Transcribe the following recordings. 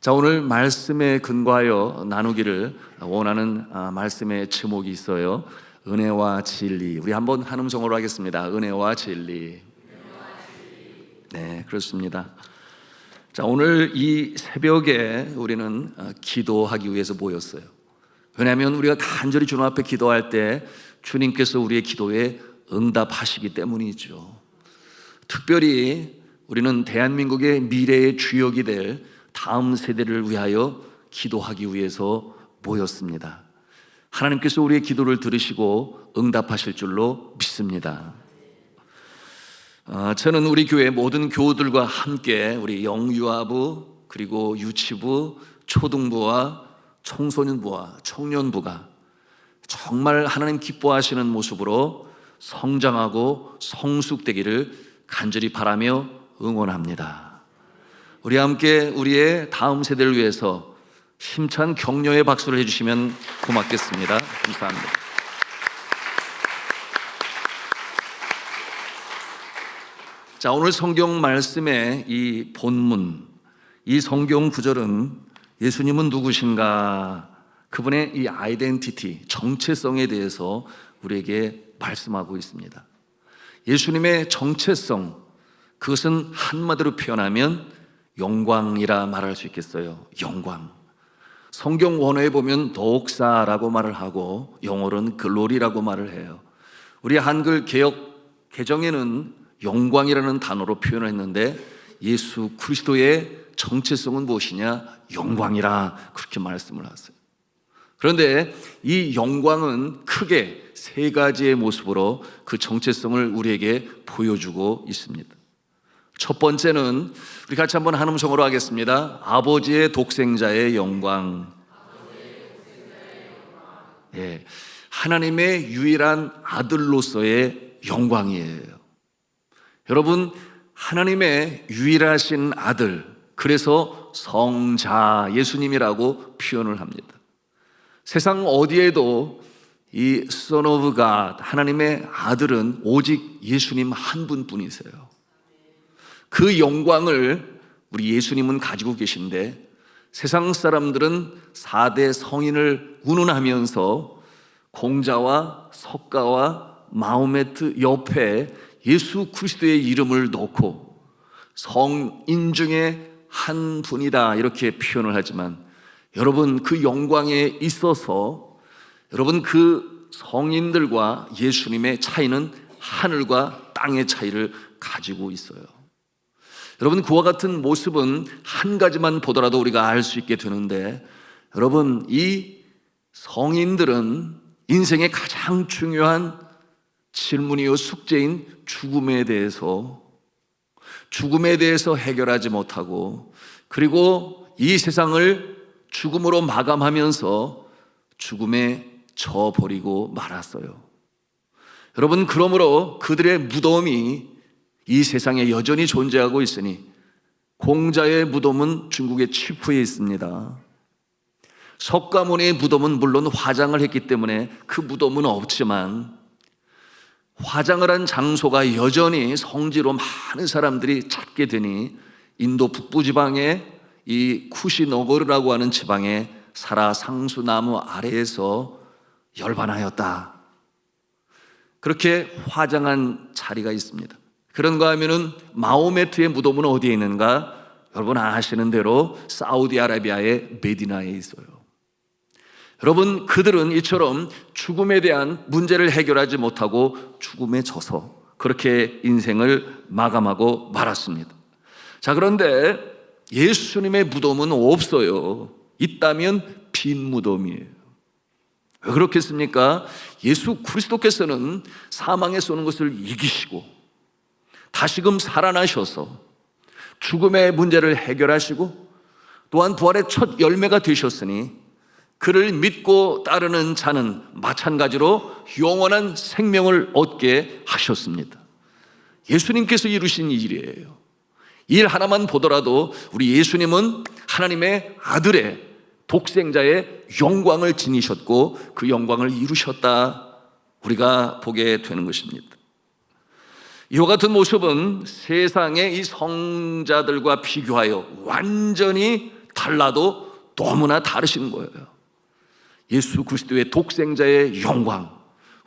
자, 오늘 말씀에 근거하여 나누기를 원하는 말씀의 제목이 있어요. 은혜와 진리. 우리 한번 한 음성으로 하겠습니다. 은혜와 진리. 네, 그렇습니다. 자, 오늘 이 새벽에 우리는 기도하기 위해서 모였어요. 왜냐하면 우리가 간절히 주님 앞에 기도할 때 주님께서 우리의 기도에 응답하시기 때문이죠. 특별히 우리는 대한민국의 미래의 주역이 될 다음 세대를 위하여 기도하기 위해서 모였습니다. 하나님께서 우리의 기도를 들으시고 응답하실 줄로 믿습니다. 저는 우리 교회 모든 교우들과 함께 우리 영유아부, 그리고 유치부, 초등부와 청소년부와 청년부가 정말 하나님 기뻐하시는 모습으로 성장하고 성숙되기를 간절히 바라며 응원합니다. 우리 함께 우리의 다음 세대를 위해서 힘찬 격려의 박수를 해주시면 고맙겠습니다. 감사합니다. 자, 오늘 성경 말씀의 이 본문, 이 성경 구절은 예수님은 누구신가? 그분의 이 아이덴티티, 정체성에 대해서 우리에게 말씀하고 있습니다. 예수님의 정체성, 그것은 한마디로 표현하면 영광이라 말할 수 있겠어요. 영광. 성경 원어에 보면 독사라고 말을 하고 영어로는 글로리라고 말을 해요. 우리 한글 개역 개정에는 영광이라는 단어로 표현을 했는데 예수 그리스도의 정체성은 무엇이냐? 영광이라 그렇게 말씀을 하세요. 그런데 이 영광은 크게 세 가지의 모습으로 그 정체성을 우리에게 보여주고 있습니다. 첫 번째는 우리 같이 한번 한 음성으로 하겠습니다. 아버지의 독생자의 영광. 예, 하나님의 유일한 아들로서의 영광이에요. 여러분, 하나님의 유일하신 아들, 그래서 성자 예수님이라고 표현을 합니다. 세상 어디에도 이 Son of God, 하나님의 아들은 오직 예수님 한 분뿐이세요. 그 영광을 우리 예수님은 가지고 계신데 세상 사람들은 4대 성인을 운운하면서 공자와 석가와 마호메트 옆에 예수 그리스도의 이름을 놓고 성인 중에 한 분이다 이렇게 표현을 하지만 여러분, 그 영광에 있어서 여러분, 그 성인들과 예수님의 차이는 하늘과 땅의 차이를 가지고 있어요. 여러분, 그와 같은 모습은 한 가지만 보더라도 우리가 알 수 있게 되는데, 여러분, 이 성인들은 인생의 가장 중요한 질문이요 숙제인 죽음에 대해서 해결하지 못하고, 그리고 이 세상을 죽음으로 마감하면서 죽음에 져버리고 말았어요. 여러분, 그러므로 그들의 무덤이 이 세상에 여전히 존재하고 있으니 공자의 무덤은 중국의 치푸에 있습니다. 석가모니의 무덤은 물론 화장을 했기 때문에 그 무덤은 없지만 화장을 한 장소가 여전히 성지로 많은 사람들이 찾게 되니 인도 북부지방의 이 쿠시노거르라고 하는 지방의 사라 상수나무 아래에서 열반하였다. 그렇게 화장한 자리가 있습니다. 그런가 하면은 마호메트의 무덤은 어디에 있는가? 여러분 아시는 대로 사우디아라비아의 메디나에 있어요. 여러분, 그들은 이처럼 죽음에 대한 문제를 해결하지 못하고 죽음에 져서 그렇게 인생을 마감하고 말았습니다. 자, 그런데 예수님의 무덤은 없어요. 있다면 빈 무덤이에요. 왜 그렇겠습니까? 예수 그리스도께서는 사망에 쏘는 것을 이기시고 다시금 살아나셔서 죽음의 문제를 해결하시고 또한 부활의 첫 열매가 되셨으니 그를 믿고 따르는 자는 마찬가지로 영원한 생명을 얻게 하셨습니다. 예수님께서 이루신 일이에요. 일 하나만 보더라도 우리 예수님은 하나님의 아들의 독생자의 영광을 지니셨고 그 영광을 이루셨다, 우리가 보게 되는 것입니다. 이와 같은 모습은 세상의 이 성자들과 비교하여 완전히 달라도 너무나 다르신 거예요. 예수 그리스도의 독생자의 영광,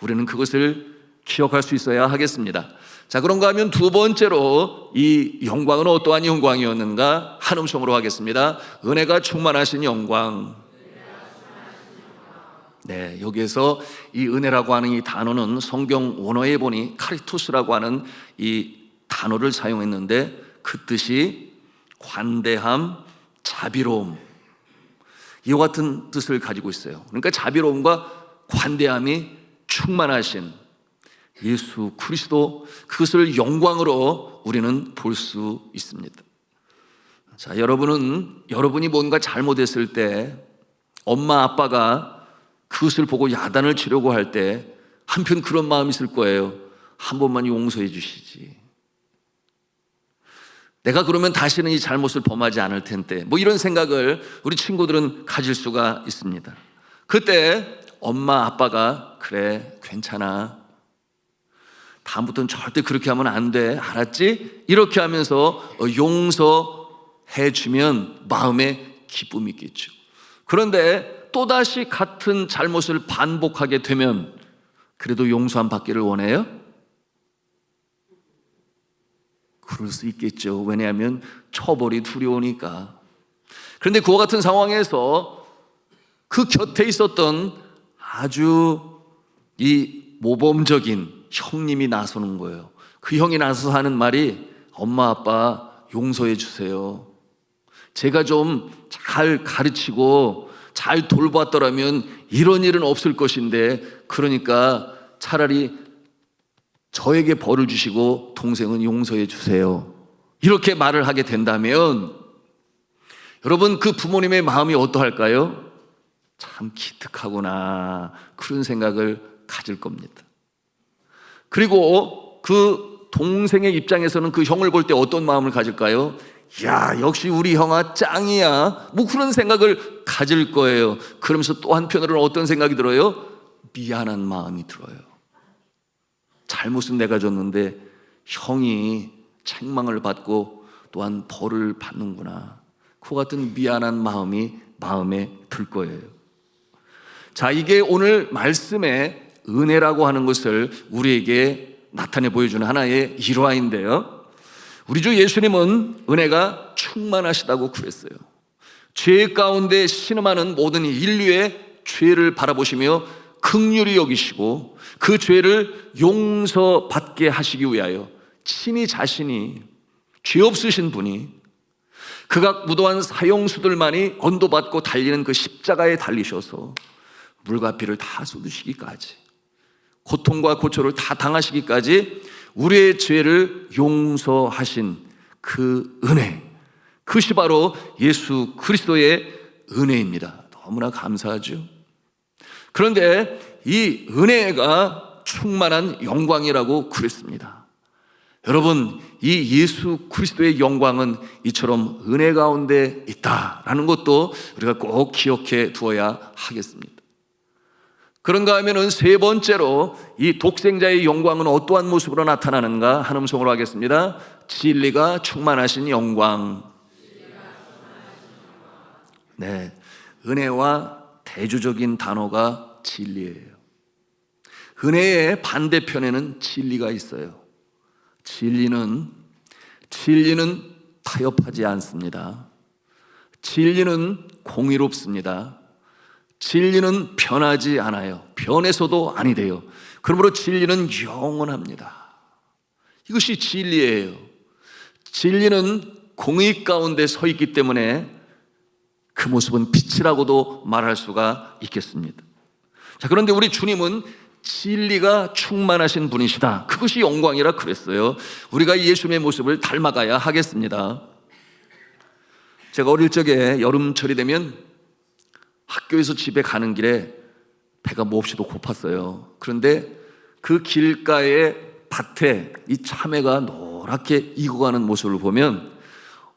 우리는 그것을 기억할 수 있어야 하겠습니다. 자, 그런가 하면 두 번째로 이 영광은 어떠한 영광이었는가? 한 음성으로 하겠습니다. 은혜가 충만하신 영광. 네, 여기에서 이 은혜라고 하는 이 단어는 성경 원어에 보니 카리토스라고 하는 이 단어를 사용했는데 그 뜻이 관대함, 자비로움, 이와 같은 뜻을 가지고 있어요. 그러니까 자비로움과 관대함이 충만하신 예수 그리스도, 그것을 영광으로 우리는 볼 수 있습니다. 자, 여러분이 뭔가 잘못했을 때 엄마 아빠가 그것을 보고 야단을 치려고 할 때 한편 그런 마음이 있을 거예요. 한 번만 용서해 주시지, 내가 그러면 다시는 이 잘못을 범하지 않을 텐데, 뭐 이런 생각을 우리 친구들은 가질 수가 있습니다. 그때 엄마 아빠가 그래 괜찮아, 다음부터는 절대 그렇게 하면 안 돼, 알았지? 이렇게 하면서 용서해 주면 마음에 기쁨이 있겠죠. 그런데 또다시 같은 잘못을 반복하게 되면 그래도 용서함 받기를 원해요? 그럴 수 있겠죠. 왜냐하면 처벌이 두려우니까. 그런데 그와 같은 상황에서 그 곁에 있었던 아주 이 모범적인 형님이 나서는 거예요. 그 형이 나서서 하는 말이, 엄마 아빠 용서해 주세요. 제가 좀 잘 가르치고 잘 돌봤더라면 이런 일은 없을 것인데, 그러니까 차라리 저에게 벌을 주시고 동생은 용서해 주세요. 이렇게 말을 하게 된다면 여러분, 그 부모님의 마음이 어떠할까요? 참 기특하구나, 그런 생각을 가질 겁니다. 그리고 그 동생의 입장에서는 그 형을 볼 때 어떤 마음을 가질까요? 야, 역시 우리 형아 짱이야, 뭐 그런 생각을 가질 거예요. 그러면서 또 한편으로는 어떤 생각이 들어요? 미안한 마음이 들어요. 잘못은 내가 졌는데 형이 책망을 받고 또한 벌을 받는구나, 그 같은 미안한 마음이 마음에 들 거예요. 자, 이게 오늘 말씀의 은혜라고 하는 것을 우리에게 나타내 보여주는 하나의 일화인데요, 우리 주 예수님은 은혜가 충만하시다고 그랬어요. 죄 가운데 신음하는 모든 인류의 죄를 바라보시며 긍휼히 여기시고 그 죄를 용서받게 하시기 위하여 친히 자신이 죄 없으신 분이 극악 무도한 사형수들만이 언도받고 달리는 그 십자가에 달리셔서 물과 피를 다 쏟으시기까지, 고통과 고초를 다 당하시기까지 우리의 죄를 용서하신 그 은혜, 그것이 바로 예수 그리스도의 은혜입니다. 너무나 감사하죠. 그런데 이 은혜가 충만한 영광이라고 그랬습니다. 여러분, 이 예수 그리스도의 영광은 이처럼 은혜 가운데 있다라는 것도 우리가 꼭 기억해 두어야 하겠습니다. 그런가 하면은 세 번째로 이 독생자의 영광은 어떠한 모습으로 나타나는가? 한 음성으로 하겠습니다. 진리가 충만하신 영광. 네, 은혜와 대조적인 단어가 진리예요. 은혜의 반대편에는 진리가 있어요. 진리는 타협하지 않습니다. 진리는 공의롭습니다. 진리는 변하지 않아요. 변해서도 아니 돼요. 그러므로 진리는 영원합니다. 이것이 진리예요. 진리는 공의 가운데 서 있기 때문에 그 모습은 빛이라고도 말할 수가 있겠습니다. 자, 그런데 우리 주님은 진리가 충만하신 분이시다, 그것이 영광이라 그랬어요. 우리가 예수님의 모습을 닮아가야 하겠습니다. 제가 어릴 적에 여름철이 되면 학교에서 집에 가는 길에 배가 몹시도 고팠어요. 그런데 그 길가의 밭에 이 참외가 노랗게 익어가는 모습을 보면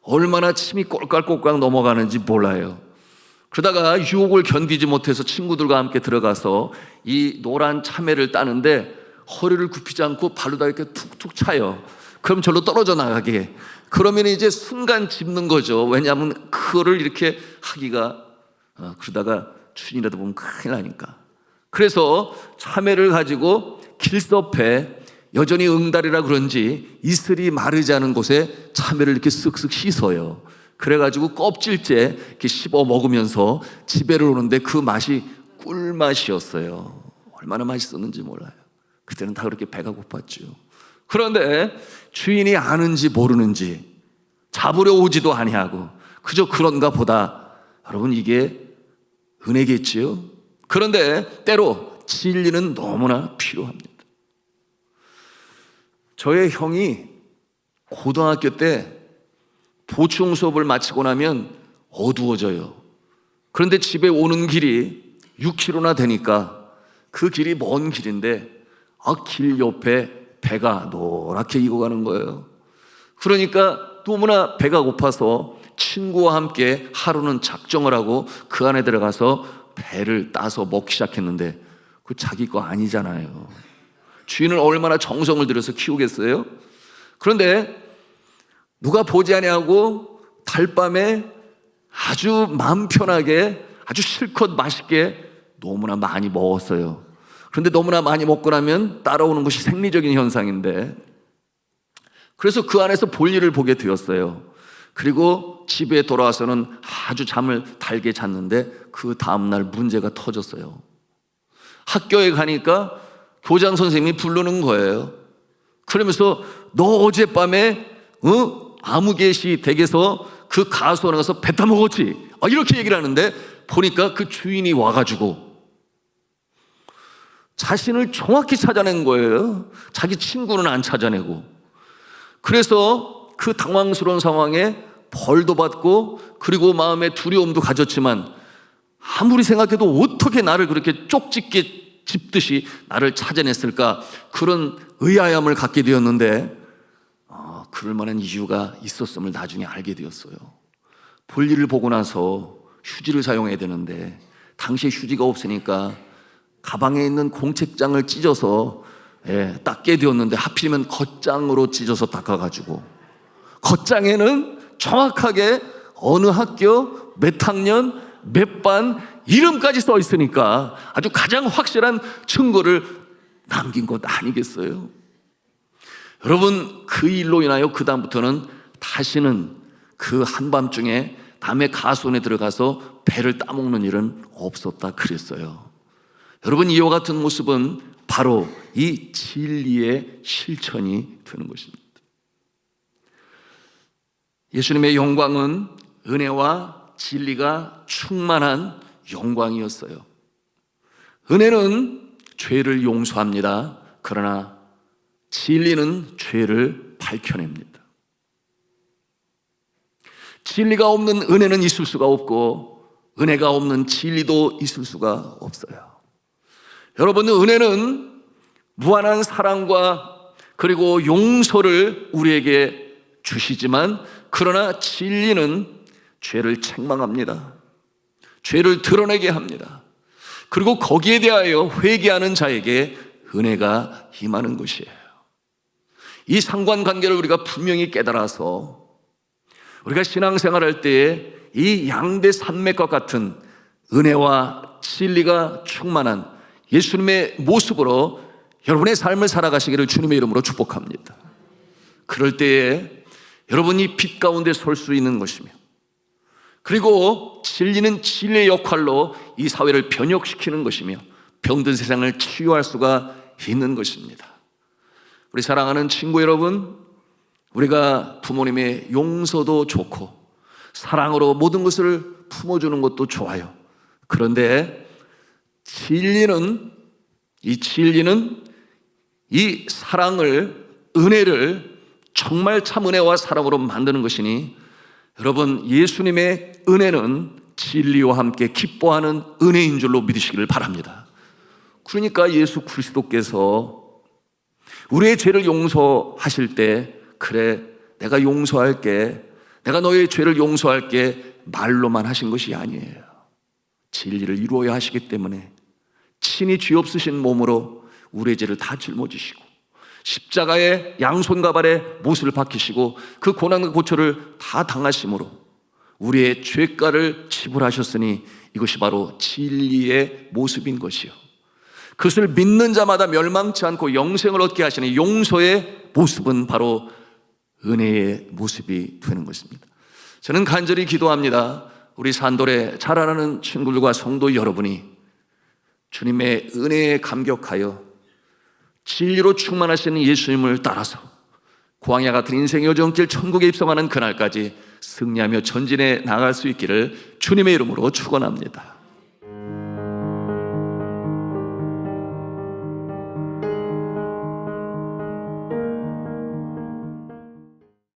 얼마나 침이 꼴깍꼴깍 넘어가는지 몰라요. 그러다가 유혹을 견디지 못해서 친구들과 함께 들어가서 이 노란 참외를 따는데 허리를 굽히지 않고 발로 다 이렇게 툭툭 차요. 그럼 절로 떨어져 나가게. 그러면 이제 순간 짚는 거죠. 왜냐하면 그거를 이렇게 하기가 그러다가 주인이라도 보면 큰일 나니까. 그래서 참외를 가지고 길섭에 여전히 응달이라 그런지 이슬이 마르지 않은 곳에 참외를 이렇게 쓱쓱 씻어요. 그래가지고 껍질째 이렇게 씹어 먹으면서 집에를 오는데 그 맛이 꿀맛이었어요. 얼마나 맛있었는지 몰라요. 그때는 다 그렇게 배가 고팠죠. 그런데 주인이 아는지 모르는지 잡으려 오지도 아니하고 그저 그런가 보다. 여러분, 이게 은혜겠지요? 그런데 때로 진리는 너무나 필요합니다. 저의 형이 고등학교 때 보충 수업을 마치고 나면 어두워져요. 그런데 집에 오는 길이 6km나 되니까 그 길이 먼 길인데 길 옆에 배가 노랗게 익어가는 거예요. 그러니까 너무나 배가 고파서 친구와 함께 하루는 작정을 하고 그 안에 들어가서 배를 따서 먹기 시작했는데 그 자기 거 아니잖아요. 주인은 얼마나 정성을 들여서 키우겠어요? 그런데 누가 보지 아니하고 달밤에 아주 마음 편하게 아주 실컷 맛있게 너무나 많이 먹었어요. 그런데 너무나 많이 먹고 나면 따라오는 것이 생리적인 현상인데, 그래서 그 안에서 볼일을 보게 되었어요. 그리고 집에 돌아와서는 아주 잠을 달게 잤는데 그 다음날 문제가 터졌어요. 학교에 가니까 교장 선생님이 부르는 거예요. 그러면서 너 어젯밤에 아무개시 댁에서 그 가수원에 가서 배 따먹었지? 이렇게 얘기를 하는데 보니까 그 주인이 와가지고 자신을 정확히 찾아낸 거예요. 자기 친구는 안 찾아내고. 그래서 그 당황스러운 상황에 벌도 받고 그리고 마음에 두려움도 가졌지만 아무리 생각해도 어떻게 나를 그렇게 쪽집게 짚듯이 나를 찾아냈을까, 그런 의아함을 갖게 되었는데 그럴 만한 이유가 있었음을 나중에 알게 되었어요. 볼일을 보고 나서 휴지를 사용해야 되는데 당시에 휴지가 없으니까 가방에 있는 공책장을 찢어서 닦게 되었는데 하필이면 겉장으로 찢어서 닦아가지고 겉장에는 정확하게 어느 학교 몇 학년 몇 반 이름까지 써 있으니까 아주 가장 확실한 증거를 남긴 것 아니겠어요? 여러분, 그 일로 인하여 그 다음부터는 다시는 그 한밤중에 남의 가수원에 들어가서 배를 따먹는 일은 없었다 그랬어요. 여러분, 이와 같은 모습은 바로 이 진리의 실천이 되는 것입니다. 예수님의 영광은 은혜와 진리가 충만한 영광이었어요. 은혜는 죄를 용서합니다. 그러나 진리는 죄를 밝혀냅니다. 진리가 없는 은혜는 있을 수가 없고 은혜가 없는 진리도 있을 수가 없어요. 여러분, 은혜는 무한한 사랑과 그리고 용서를 우리에게 주시지만, 그러나 진리는 죄를 책망합니다. 죄를 드러내게 합니다. 그리고 거기에 대하여 회개하는 자에게 은혜가 임하는 것이에요. 이 상관관계를 우리가 분명히 깨달아서 우리가 신앙생활할 때에 이 양대 산맥과 같은 은혜와 진리가 충만한 예수님의 모습으로 여러분의 삶을 살아가시기를 주님의 이름으로 축복합니다. 그럴 때에 여러분이 빛 가운데 설 수 있는 것이며, 그리고 진리는 진리의 역할로 이 사회를 변혁시키는 것이며 병든 세상을 치유할 수가 있는 것입니다. 우리 사랑하는 친구 여러분, 우리가 부모님의 용서도 좋고 사랑으로 모든 것을 품어주는 것도 좋아요. 그런데 진리는 이 사랑을, 은혜를 정말 참 은혜와 사랑으로 만드는 것이니, 여러분, 예수님의 은혜는 진리와 함께 기뻐하는 은혜인 줄로 믿으시기를 바랍니다. 그러니까 예수 그리스도께서 우리의 죄를 용서하실 때, 그래 내가 용서할게, 내가 너의 죄를 용서할게 말로만 하신 것이 아니에요. 진리를 이루어야 하시기 때문에 친히 죄 없으신 몸으로 우리의 죄를 다 짊어지시고 십자가의 양손과 발에 못을 박히시고 그 고난과 고초를 다 당하심으로 우리의 죄가를 지불하셨으니 이것이 바로 진리의 모습인 것이요, 그것을 믿는 자마다 멸망치 않고 영생을 얻게 하시는 용서의 모습은 바로 은혜의 모습이 되는 것입니다. 저는 간절히 기도합니다. 우리 산돌에 자라나는 친구들과 성도 여러분이 주님의 은혜에 감격하여 진리로 충만하시는 예수님을 따라서 광야 같은 인생의 여정길 천국에 입성하는 그날까지 승리하며 전진해 나갈 수 있기를 주님의 이름으로 축원합니다.